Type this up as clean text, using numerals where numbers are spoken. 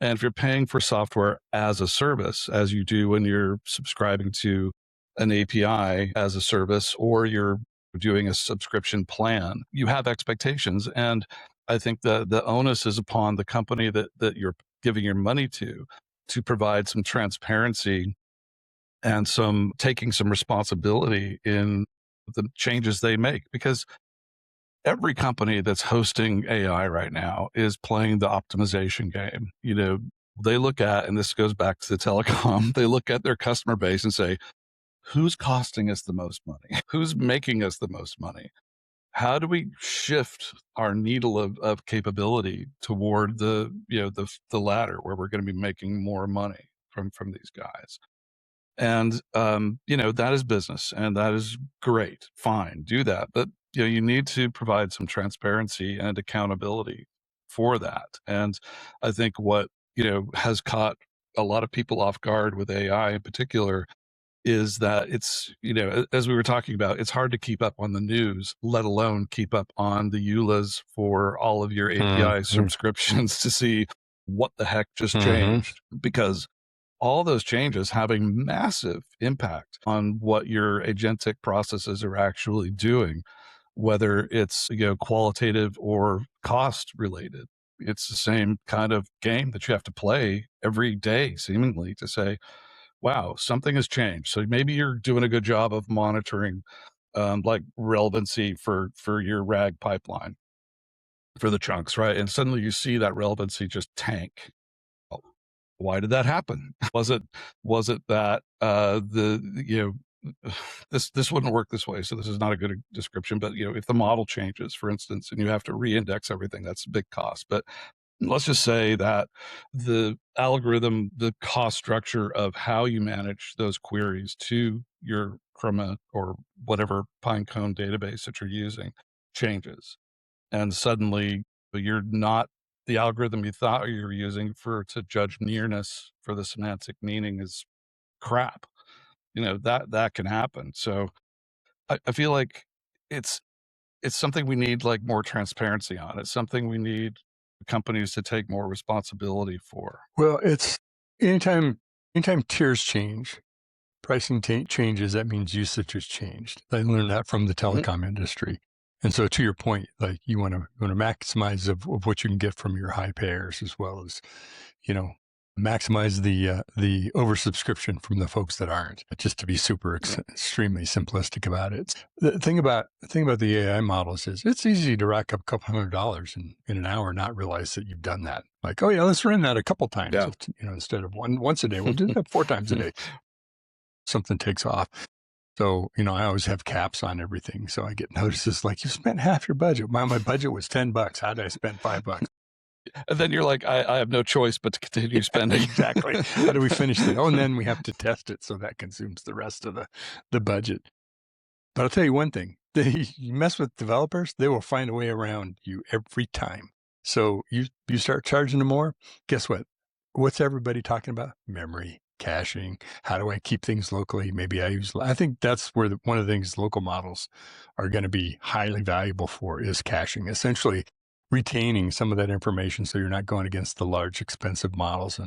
And if you're paying for software as a service, as you do when you're subscribing to an API as a service, or you're doing a subscription plan, you have expectations. And I think the onus is upon the company that you're giving your money to provide some transparency and taking some responsibility in the changes they make. Because every company that's hosting AI right now is playing the optimization game. They look at, and this goes back to the telecom, they look at their customer base and say, who's costing us the most money? Who's making us the most money? How do we shift our needle of capability toward the latter, where we're going to be making more money from these guys? And that is business, and that is great. Fine, do that. But you need to provide some transparency and accountability for that. And I think what has caught a lot of people off guard with AI in particular is that it's, as we were talking about, it's hard to keep up on the news, let alone keep up on the EULAs for all of your API subscriptions to see what the heck just changed, because all those changes having massive impact on what your agentic processes are actually doing, whether it's qualitative or cost related. It's the same kind of game that you have to play every day, seemingly, to say, wow, something has changed. So maybe you're doing a good job of monitoring like relevancy for your RAG pipeline for the chunks, right? And suddenly you see that relevancy just tank. Why did that happen? Was it that this wouldn't work this way, so this is not a good description, but if the model changes, for instance, and you have to re-index everything, that's a big cost. But let's just say that the algorithm, the cost structure of how you manage those queries to your Chroma or whatever Pinecone database that you're using changes, and suddenly you're not, the algorithm you thought you were using to judge nearness for the semantic meaning is crap. That can happen. So I feel like it's something we need, like, more transparency on. It's something we need companies to take more responsibility for. Well, it's anytime tiers change, pricing changes, that means usage has changed. I learned that from the telecom industry. And so, to your point, like, you want to maximize of what you can get from your high payers, as well as, maximize the oversubscription from the folks that aren't. Just to be super extremely simplistic about it. The thing about the AI models is it's easy to rack up a couple $100 in an hour and not realize that you've done that. Like, oh yeah, let's run that a couple times. Yeah. Instead of once a day, we'll do that 4 times a day. Something takes off. So, I always have caps on everything. So I get notices like, you spent half your budget. My budget was $10. How did I spend $5? And then you're like, I have no choice but to continue spending. Exactly. How do we finish it? Oh, and then we have to test it. So that consumes the rest of the budget. But I'll tell you one thing, you mess with developers, they will find a way around you every time. So you start charging them more. Guess what? What's everybody talking about? Memory, caching. How do I keep things locally? Maybe I think that's where one of the things local models are going to be highly valuable for is caching, essentially retaining some of that information so you're not going against the large, expensive models. And